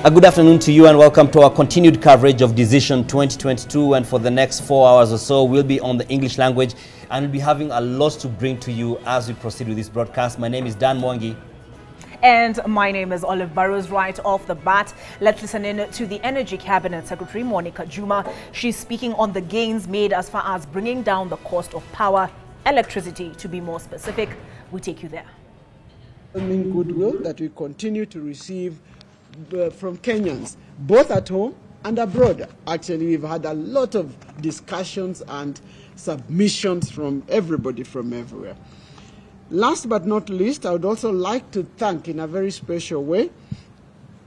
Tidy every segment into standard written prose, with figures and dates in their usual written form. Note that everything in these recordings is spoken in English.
A good afternoon to you and welcome to our continued coverage of Decision 2022, and for the next 4 hours or so we'll be on the English language and we'll be having a lot to bring to you as we proceed with this broadcast. My name is Dan Mwangi. And my name is Olive Burrows. Right off the bat, let's listen in to the Energy Cabinet Secretary Monica Juma. She's speaking on the gains made as far as bringing down the cost of power, electricity to be more specific. We take you there. Goodwill that we continue to receive from Kenyans, both at home and abroad. Actually, we've had a lot of discussions and submissions from everybody from everywhere. Last but not least, I would also like to thank in a very special way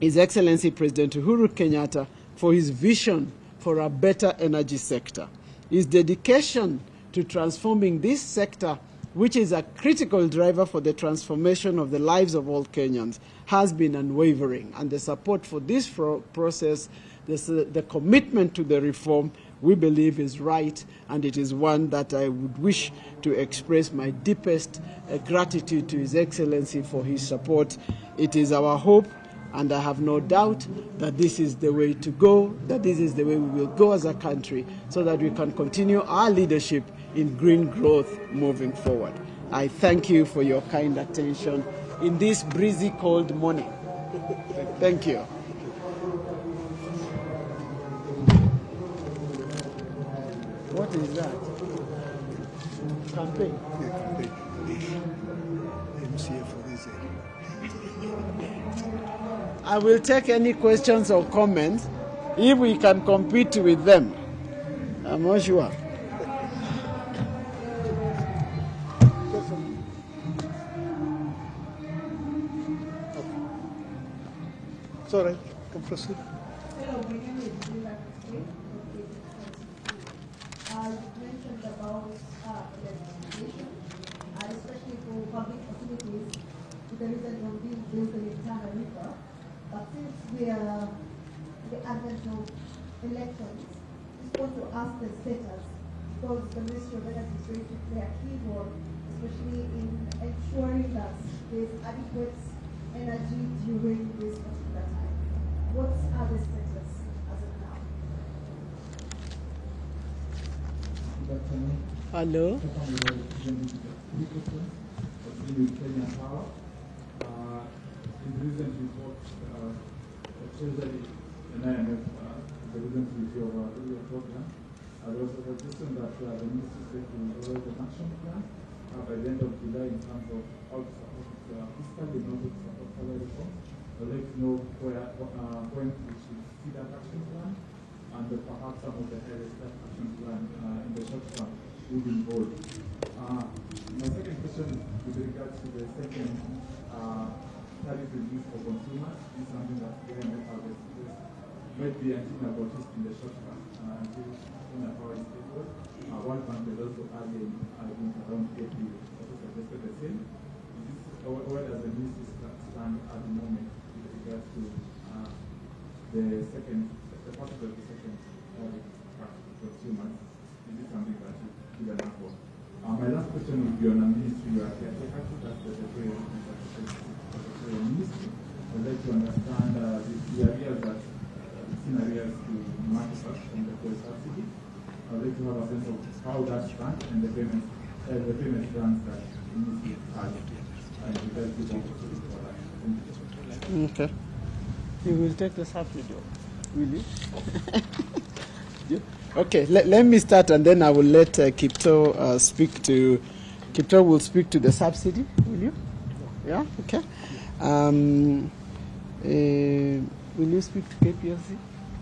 His Excellency President Uhuru Kenyatta for his vision for a better energy sector. His dedication to transforming this sector, which is a critical driver for the transformation of the lives of all Kenyans, has been unwavering. And the support for this process, the commitment to the reform, we believe is right, and it is one that I would wish to express my deepest gratitude to His Excellency for his support. It is our hope, and I have no doubt that this is the way to go, that this is the way we will go as a country, so that we can continue our leadership in green growth moving forward. I thank you for your kind attention in this breezy, cold morning. Thank you. What is that? Campaign? Yeah, campaign. MCA for this area. I will take any questions or comments if we can compete with them. I'm not sure. It's all right. Can proceed. Hello, my name is Lila. You mentioned about electrification, especially for public facilities, with the reason of being built in Tana River. But since we are the advent of elections, I just want to ask the status, because the Ministry of Energy is going to play a key role, especially in ensuring that there is adequate energy during this particular time. What are the status as of now? Hello. In the recent report, Treasury and IMF, the recent review of our earlier program, there was a suggestion that the ministry is going to develop an action plan by the end of July in terms of how to support fiscal and also to support salary reform. I'd like to know when we should see that action plan, and perhaps some of the areas that action plan in the short term will be involved. My second question is with regards to the second tariff review for consumers. This is something that government has expressed might be unseen about it in the short term until power is stable. World Bank will also add in around April also suggested the same. Where does the ministry stand at the moment with regards to the part of the second tariff for consumers? Is this something that you give an answer? My last question would be on a ministry you are caretaker to, that's the Petroleum Ministry. I'd like to understand the areas that seen areas to manufacture from the fuel subsidy. I'd like to have a sense of how that stands and the payment plans that the ministry has. Okay. You will take the subsidy, will you? Okay, let me start and then I will let Kipto speak to... Kipto will speak to the subsidy, will you? Yeah, okay. Will you speak to KPLC?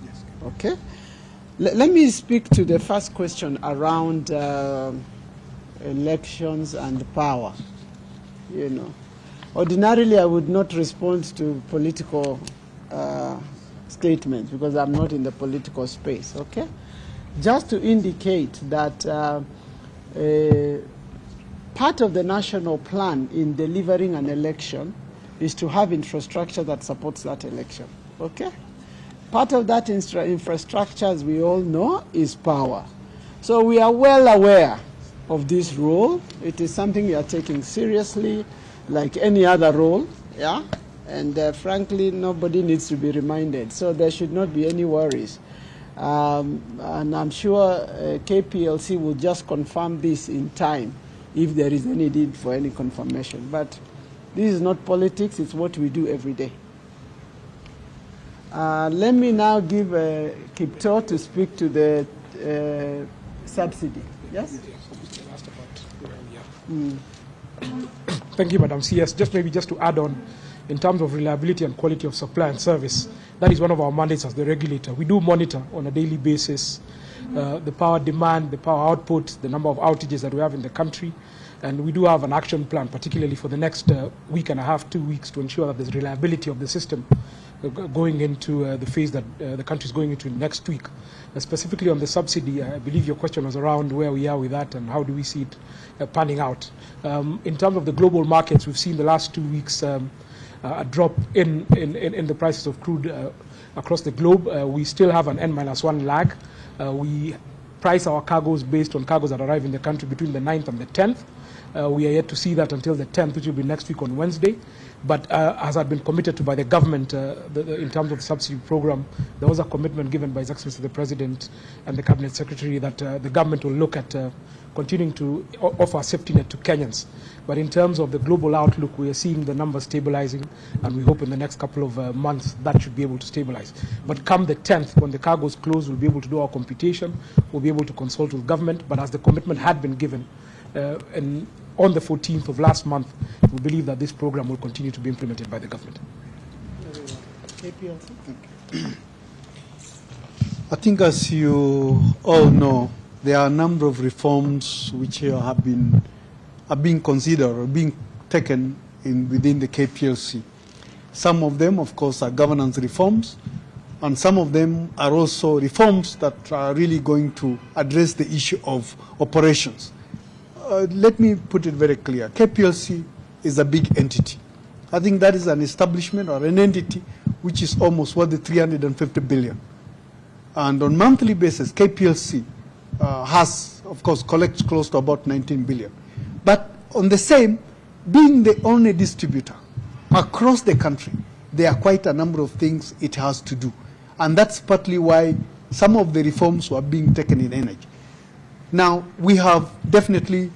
Yes. Okay. Let me speak to the first question around elections and power. You know, ordinarily I would not respond to political statements because I'm not in the political space, okay? Just to indicate that part of the national plan in delivering an election is to have infrastructure that supports that election, okay? Part of that infrastructure, as we all know, is power. So we are well aware of this role. It is something we are taking seriously, like any other role, yeah? And frankly, nobody needs to be reminded. So there should not be any worries. And I'm sure KPLC will just confirm this in time if there is any need for any confirmation. But this is not politics, it's what we do every day. Let me now give Kipto to speak to the subsidy. Yes? Thank you, Madam CS. Just to add on, in terms of reliability and quality of supply and service, that is one of our mandates as the regulator. We do monitor on a daily basis the power demand, the power output, the number of outages that we have in the country, and we do have an action plan, particularly for the next week and a half, 2 weeks, to ensure that there's reliability of the system going into the phase that the country is going into next week. Specifically on the subsidy, I believe your question was around where we are with that and how do we see it panning out. In terms of the global markets, we've seen the last 2 weeks a drop in the prices of crude across the globe. We still have an N-1 lag. We price our cargoes based on cargoes that arrive in the country between the 9th and the 10th. We are yet to see that until the 10th, which will be next week on Wednesday. But as had been committed to by the government in terms of the subsidy program, there was a commitment given by His Excellency the President and the Cabinet Secretary that the government will look at continuing to offer a safety net to Kenyans. But in terms of the global outlook, we are seeing the numbers stabilizing, and we hope in the next couple of months that should be able to stabilize. But come the 10th, when the cargoes close, we'll be able to do our computation, we'll be able to consult with government. But as the commitment had been given, and on the 14th of last month, we believe that this program will continue to be implemented by the government. I think, as you all know, there are a number of reforms which are being considered or being taken within the KPLC. Some of them, of course, are governance reforms, and some of them are also reforms that are really going to address the issue of operations. Let me put it very clear. KPLC is a big entity. I think that is an establishment or an entity which is almost worth 350 billion. And on a monthly basis, KPLC has, of course, collects close to about 19 billion. But on the same, being the only distributor across the country, there are quite a number of things it has to do. And that's partly why some of the reforms were being taken in energy. Now, we have definitely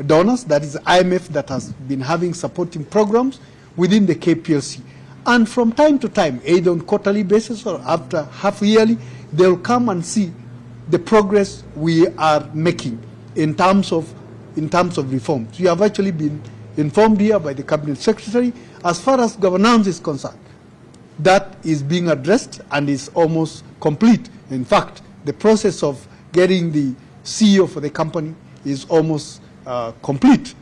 donors, that is IMF, that has been having supporting programs within the KPLC. And from time to time, either on quarterly basis or after half yearly, they'll come and see the progress we are making in terms of reforms. We have actually been informed here by the Cabinet Secretary. As far as governance is concerned, that is being addressed and is almost complete. In fact, the process of getting the CEO for the company is almost complete,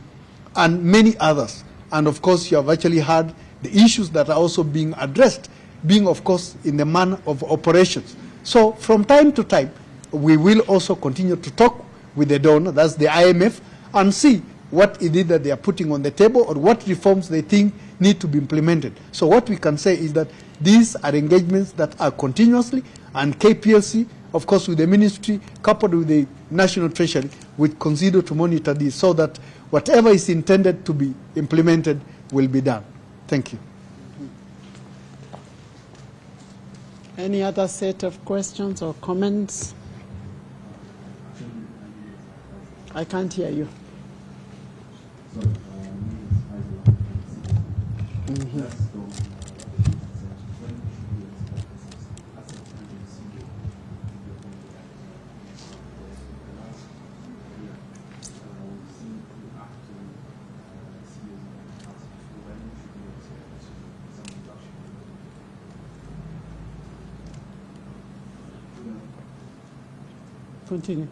and many others. And of course, you have actually had the issues that are also being addressed, being, of course, in the manner of operations. So from time to time, we will also continue to talk with the donor, that's the IMF, and see what it is that they are putting on the table or what reforms they think need to be implemented. So what we can say is that these are engagements that are continuously, and KPLC, of course, with the ministry, coupled with the National Treasury, will consider to monitor this so that whatever is intended to be implemented will be done. Thank you. Any other set of questions or comments? I can't hear you. Continue.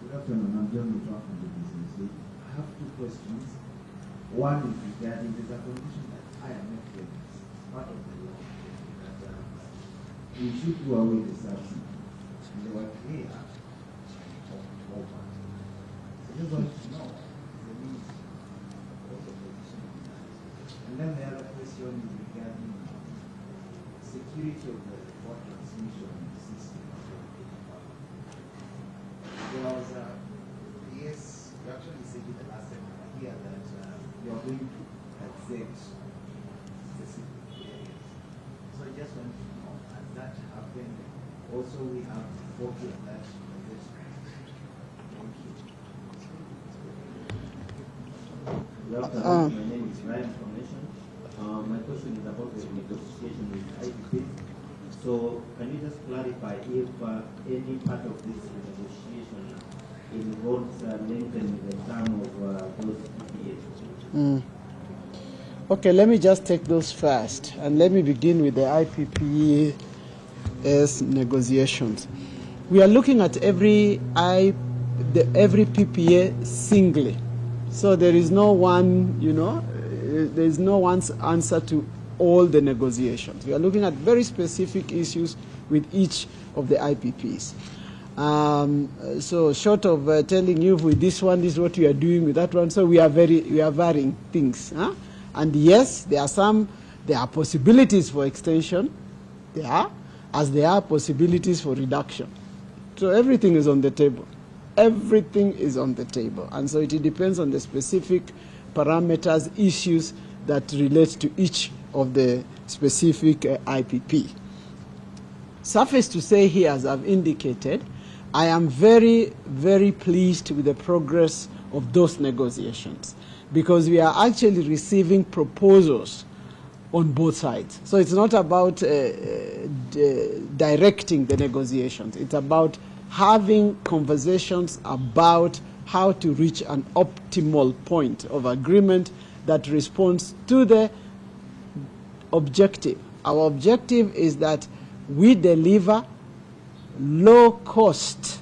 Good afternoon. I'm John Ruto from the business. I have two questions. One is regarding the condition that IMF gave us, part of the law, that we should do away with the subsidy. And they were clear of over. So I just want to know the needs of the position of that. And then the other question is regarding security of the water transmission system. There was yes, you actually said it the last time here that you are going to exact specific areas. So I just want to know, has that happened? Also, we have a copy of that. Thank you. Good afternoon. My name is Ryan from Nation. My question is about the negotiation with IPP. So, can you just clarify if any part of this negotiation involves lengthening the term of those PPAs? Okay, let me just take those first, and let me begin with the IPP's negotiations. We are looking at every PPA singly, so there is no one, there is no one answer to all the negotiations. We are looking at very specific issues with each of the IPPs. So short of telling you with this one, this is what we are doing with that one, so we are varying things. Huh? And yes, there are possibilities for extension, as there are possibilities for reduction. So everything is on the table. Everything is on the table. And so it depends on the specific parameters, issues that relate to each of the specific IPP. Suffice to say here, as I've indicated, I am very, very pleased with the progress of those negotiations, because we are actually receiving proposals on both sides. So it's not about directing the negotiations. It's about having conversations about how to reach an optimal point of agreement that responds to the objective. Our objective is that we deliver low-cost,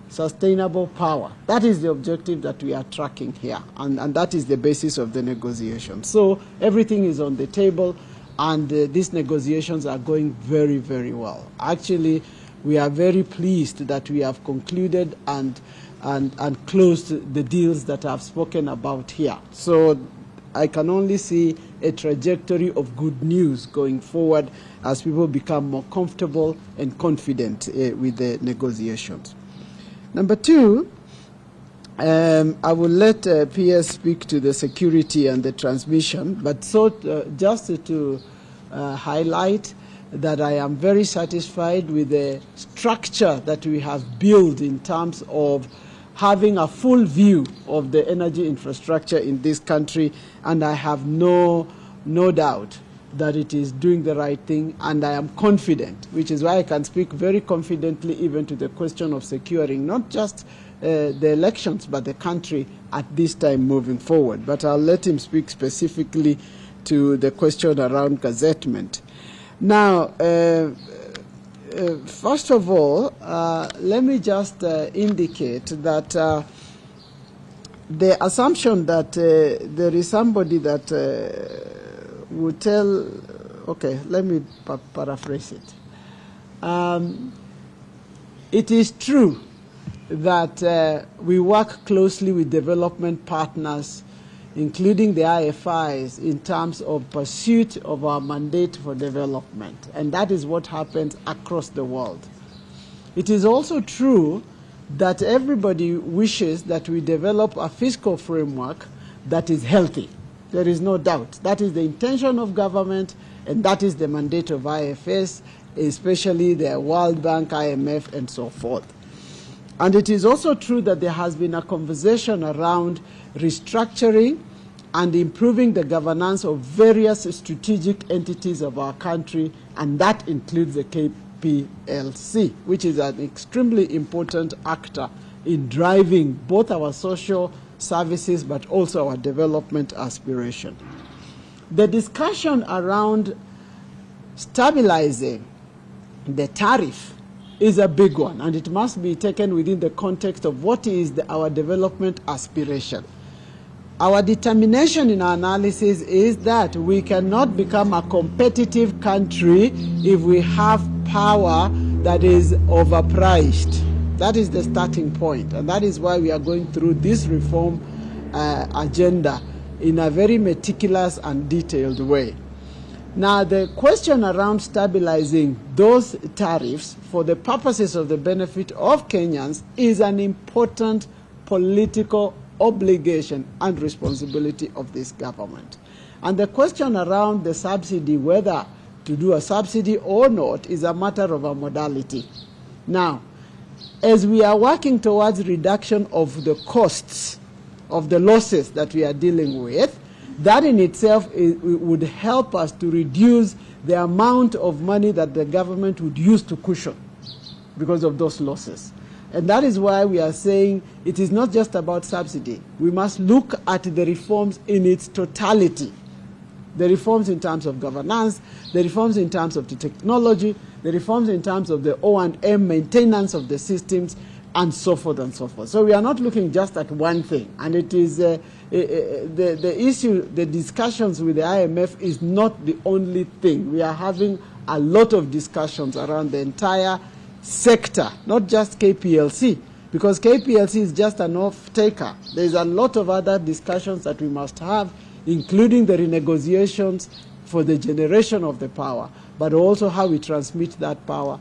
sustainable power. That is the objective that we are tracking here, and that is the basis of the negotiation. So everything is on the table, and these negotiations are going very, very well. Actually, we are very pleased that we have concluded and closed the deals that I've spoken about here. So I can only see a trajectory of good news going forward as people become more comfortable and confident with the negotiations. Number two, I will let PS speak to the security and the transmission, but just to highlight that I am very satisfied with the structure that we have built in terms of having a full view of the energy infrastructure in this country, and I have no doubt that it is doing the right thing, and I am confident, which is why I can speak very confidently even to the question of securing not just the elections but the country at this time moving forward. But I'll let him speak specifically to the question around gazettement. Now, first of all, let me just indicate that the assumption that there is somebody that would tell, okay, let me paraphrase it. It is true that we work closely with development partners, including the IFIs, in terms of pursuit of our mandate for development. And that is what happens across the world. It is also true that everybody wishes that we develop a fiscal framework that is healthy. There is no doubt. That is the intention of government, and that is the mandate of IFS, especially the World Bank, IMF, and so forth. And it is also true that there has been a conversation around restructuring and improving the governance of various strategic entities of our country, and that includes the KPLC, which is an extremely important actor in driving both our social services but also our development aspiration. The discussion around stabilizing the tariff is a big one, and it must be taken within the context of what is our development aspiration. Our determination in our analysis is that we cannot become a competitive country if we have power that is overpriced. That is the starting point, and that is why we are going through this reform agenda in a very meticulous and detailed way. Now, the question around stabilizing those tariffs for the purposes of the benefit of Kenyans is an important political obligation and responsibility of this government. And the question around the subsidy, whether to do a subsidy or not, is a matter of a modality. Now, as we are working towards reduction of the costs of the losses that we are dealing with, that in itself would help us to reduce the amount of money that the government would use to cushion because of those losses. And that is why we are saying it is not just about subsidy. We must look at the reforms in its totality. The reforms in terms of governance, the reforms in terms of the technology, the reforms in terms of the O&M maintenance of the systems, and so forth and so forth. So we are not looking just at one thing. And it is the issue, the discussions with the IMF is not the only thing. We are having a lot of discussions around the entire sector, not just KPLC, because KPLC is just an off-taker. There is a lot of other discussions that we must have, including the renegotiations for the generation of the power, but also how we transmit that power,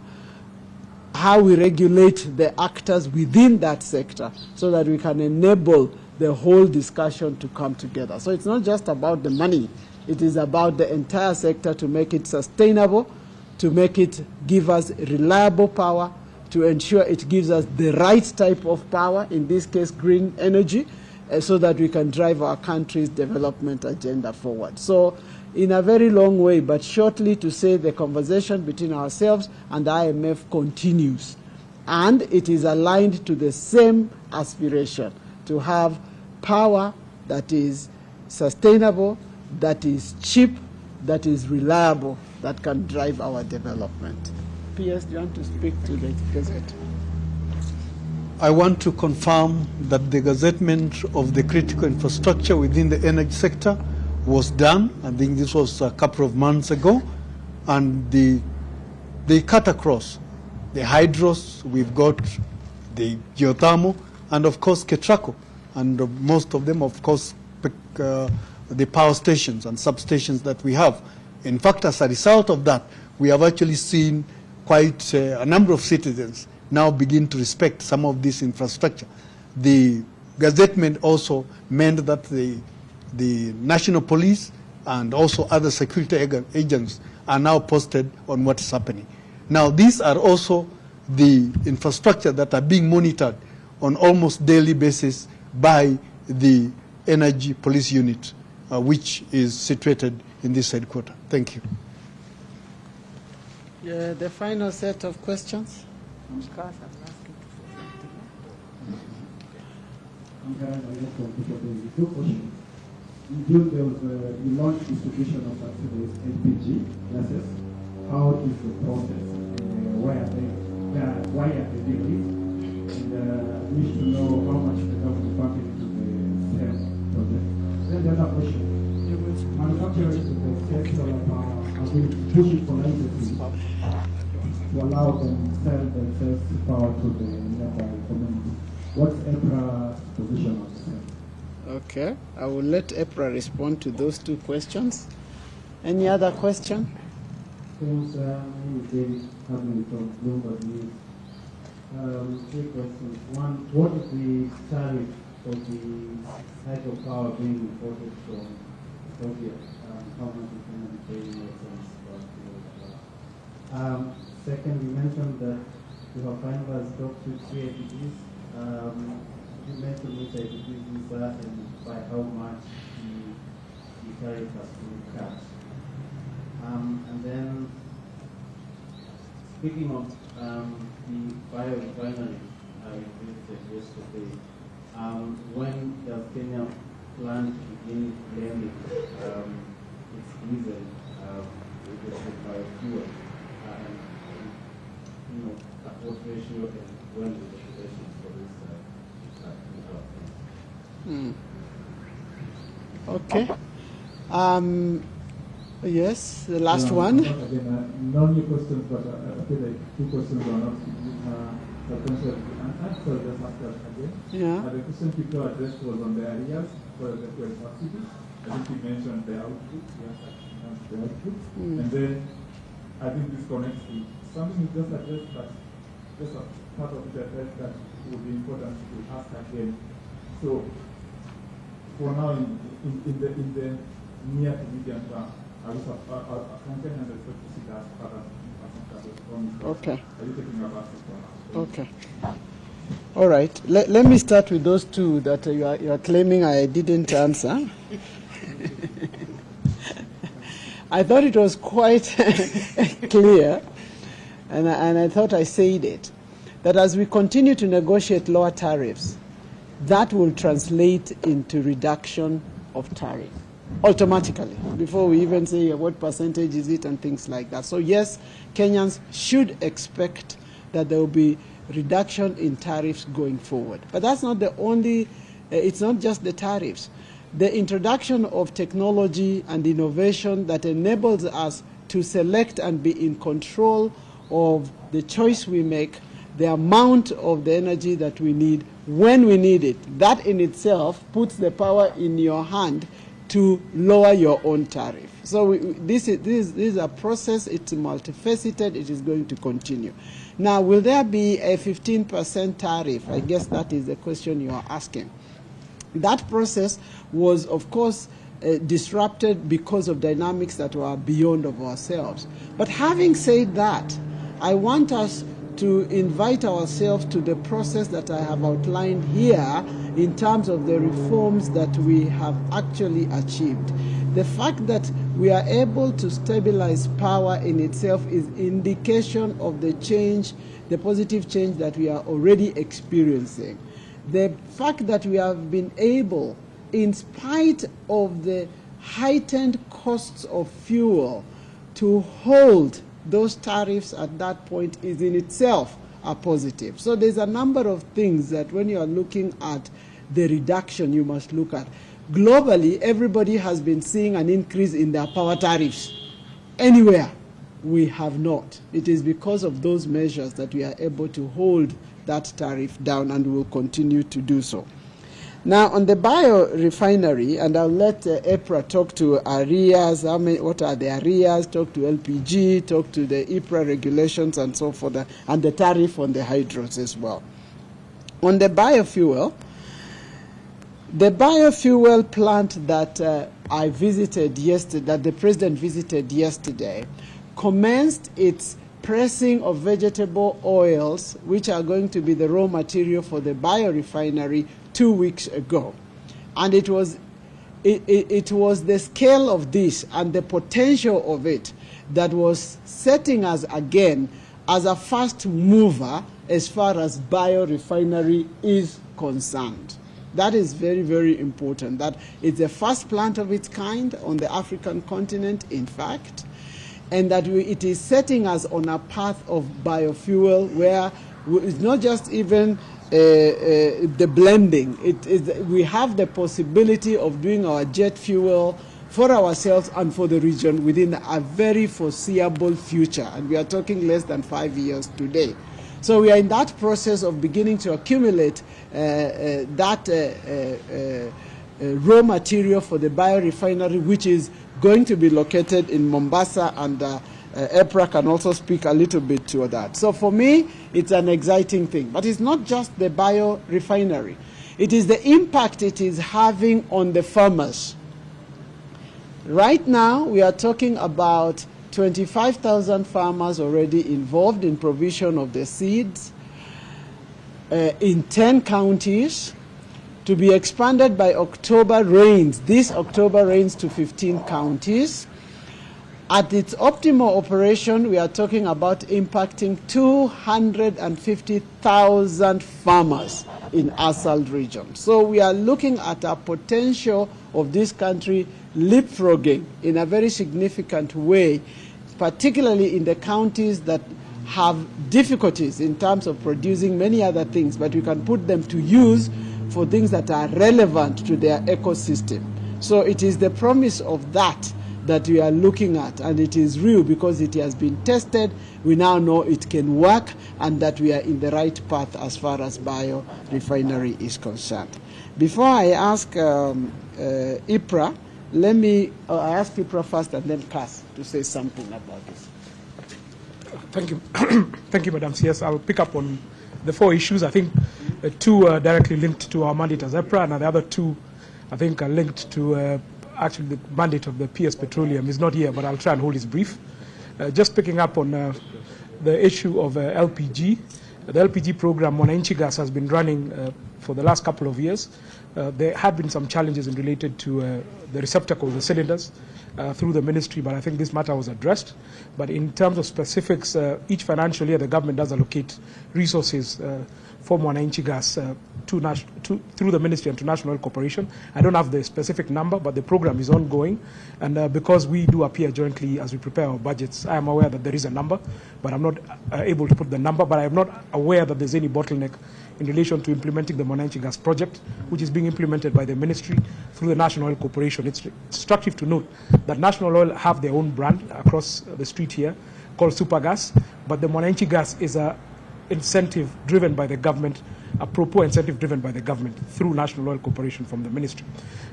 how we regulate the actors within that sector so that we can enable the whole discussion to come together. So it's not just about the money. It is about the entire sector to make it sustainable, to make it give us reliable power, to ensure it gives us the right type of power, in this case green energy, so that we can drive our country's development agenda forward. So in a very long way, but shortly to say, the conversation between ourselves and the IMF continues. And it is aligned to the same aspiration, to have power that is sustainable, that is cheap, that is reliable, that can drive our development. PS, do you want to speak to the Gazette? I want to confirm that the gazettement of the critical infrastructure within the energy sector was done. I think this was a couple of months ago. And they cut across the hydros, we've got the geothermal, and of course Ketraco. And most of them, of course, the power stations and substations that we have. In fact, as a result of that, we have actually seen quite a number of citizens now begin to respect some of this infrastructure. The gazettement also meant that the national police and also other security agents are now posted on what is happening. Now, these are also the infrastructure that are being monitored on almost daily basis by the Energy Police Unit, which is situated in this headquarters. Thank you. The final set of questions. In June, there was you launched distribution of subsidies LPG gases. How is the process? Why are they doing it? And we wish to know how much the government funded into the STEM project. Then the other question: manufacturers of the state solar power are going to push it for licenses to allow them to sell themselves power to the nearby community. What's EPRA's position on this? Okay, I will let EPRA respond to those two questions. Any other question? Thanks, David Hadley from Bloomberg News. Three questions. One, what is the tariff for the hydropower being imported from Ethiopia? How much is going to be paying cents per kilowatt? Second, you mentioned that you have finalized talks with 3 IPPs. You mentioned which IPPs these are and by how much the tariff has been cut. And then, speaking of the biorefinery I visited yesterday, when does Kenya plan to begin blending its diesel with biofuel? And at what ratio and when will the regulations for this Okay. Yes, the last one. Again, no new questions, but I feel like two questions are not potential answered. Just ask us again. Yeah. The question people addressed was on the areas for the fuel subsidy. I think you mentioned the output. Yes, the output. And then I think this connects to something you just addressed, but just a part of it I felt that would be important to ask again. So for now, in the near to medium term, from Kenyans expect to see that further from. Okay. Are you taking about it? Okay. All right. Let me start with those two that you are claiming I didn't answer. I thought it was quite clear, and I thought I said it, that as we continue to negotiate lower tariffs, that will translate into reduction of tariff automatically, before we even say what percentage is it and things like that. So yes, Kenyans should expect that there will be reduction in tariffs going forward. But that's not the only, it's not just the tariffs. The introduction of technology and innovation that enables us to select and be in control of the choice we make, the amount of the energy that we need, when we need it, that in itself puts the power in your hand to lower your own tariff. So this is a process, it's multifaceted, it is going to continue. Now, will there be a 15% tariff? I guess that is the question you are asking. That process was, of course, disrupted because of dynamics that were beyond of ourselves. But having said that, I want us to invite ourselves to the process that I have outlined here in terms of the reforms that we have actually achieved. The fact that we are able to stabilize power in itself is indication of the change, the positive change that we are already experiencing. The fact that we have been able, in spite of the heightened costs of fuel, to hold those tariffs at that point is in itself a positive. So there's a number of things that when you are looking at the reduction, you must look at. Globally, everybody has been seeing an increase in their power tariffs. Anywhere, we have not. It is because of those measures that we are able to hold that tariff down, and we will continue to do so. Now, on the biorefinery, and I'll let EPRA talk to arrears, what are the arrears, talk to LPG, talk to the EPRA regulations and so forth, and the tariff on the hydros as well. On the biofuel plant that I visited yesterday, that the President visited yesterday, commenced its pressing of vegetable oils, which are going to be the raw material for the biorefinery, 2 weeks ago. And it was the scale of this and the potential of it that was setting us again as a fast mover as far as biorefinery is concerned. That is very, very important. That it's the first plant of its kind on the African continent, in fact, and that it is setting us on a path of biofuel where it's not just even the blending. We have the possibility of doing our jet fuel for ourselves and for the region within a very foreseeable future. And we are talking less than 5 years today. So we are in that process of beginning to accumulate that raw material for the biorefinery, which is going to be located in Mombasa, and EPRA can also speak a little bit to that. So for me, it's an exciting thing. But it's not just the biorefinery. It is the impact it is having on the farmers. Right now, we are talking about 25,000 farmers already involved in provision of the seeds in 10 counties, to be expanded by October rains, this October rains, to 15 counties. At its optimal operation, we are talking about impacting 250,000 farmers in ASALD region. So we are looking at a potential of this country leapfrogging in a very significant way, particularly in the counties that have difficulties in terms of producing many other things, but we can put them to use for things that are relevant to their ecosystem. So it is the promise of that that we are looking at, and it is real because it has been tested. We now know it can work, and that we are in the right path as far as biorefinery is concerned. Before I ask IPRA, let me ask IPRA first and then Cass to say something about this. Thank you. Thank you, Madam CS. I'll pick up on the 4 issues. I think 2 are directly linked to our mandate as EPRA, and the other 2, I think, are linked to actually the mandate of the PS Petroleum is not here, but I'll try and hold his brief. Just picking up on the issue of LPG. The LPG program, Mwananchi Gas, has been running for the last couple of years. There have been some challenges related to the receptacle, the cylinders, through the ministry, but I think this matter was addressed. But in terms of specifics, each financial year the government does allocate resources for Mwananchi Gas through the ministry and to National Oil Corporation. I don't have the specific number, but the program is ongoing. And because we do appear jointly as we prepare our budgets, I am aware that there is a number, but I'm not able to put the number. But I am not aware that there's any bottleneck in relation to implementing the Mwananchi Gas project, which is being implemented by the ministry through the National Oil Corporation. It's instructive to note that National Oil have their own brand across the street here called Supergas, but the Mwananchi Gas is a incentive driven by the government, a propos incentive driven by the government through National Oil Corporation from the ministry.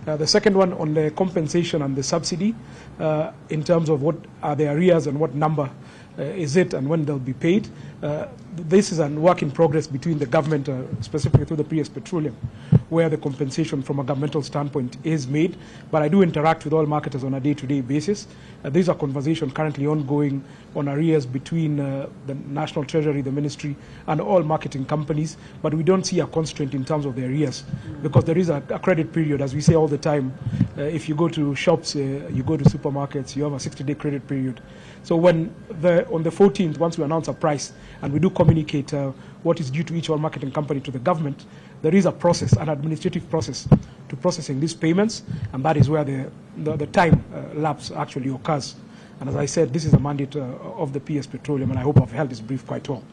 The second one on the compensation and the subsidy, in terms of what are the arrears and what number is it and when they'll be paid. This is a work in progress between the government, specifically through the PS Petroleum, where the compensation from a governmental standpoint is made. But I do interact with all marketers on a day-to-day basis. These are conversations currently ongoing on arrears between the National Treasury, the ministry, and all marketing companies. But we don't see a constraint in terms of the arrears, because there is a credit period, as we say all the time. If you go to shops, you go to supermarkets, you have a 60-day credit period. So when on the 14th, once we announce a price and we do communicate what is due to each oil marketing company to the government, there is a process, an administrative process to processing these payments, and that is where the time lapse actually occurs. And as I said, this is a mandate of the PS Petroleum, and I hope I've held this brief quite well.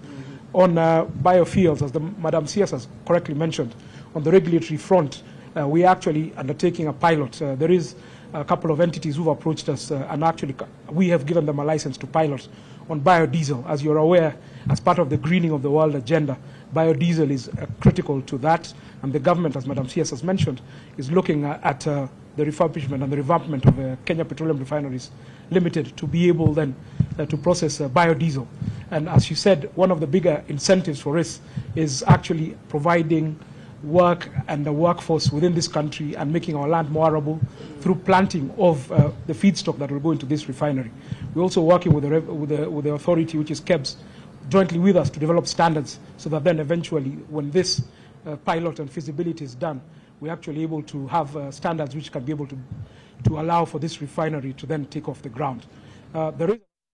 On biofuels, as Madam CS has correctly mentioned, on the regulatory front, we are actually undertaking a pilot. There is a couple of entities who've approached us, and actually we have given them a license to pilot on biodiesel. As you're aware, as part of the greening of the world agenda, biodiesel is critical to that, and the government, as Madam CS has mentioned, is looking at the refurbishment and the revampment of Kenya Petroleum Refineries Limited to be able then to process biodiesel. And as you said, one of the bigger incentives for us is actually providing work and the workforce within this country and making our land more arable through planting of the feedstock that will go into this refinery. We're also working with the authority, which is KEBS, jointly with us to develop standards so that then eventually when this pilot and feasibility is done, we're actually able to have standards which can be able to allow for this refinery to then take off the ground. There is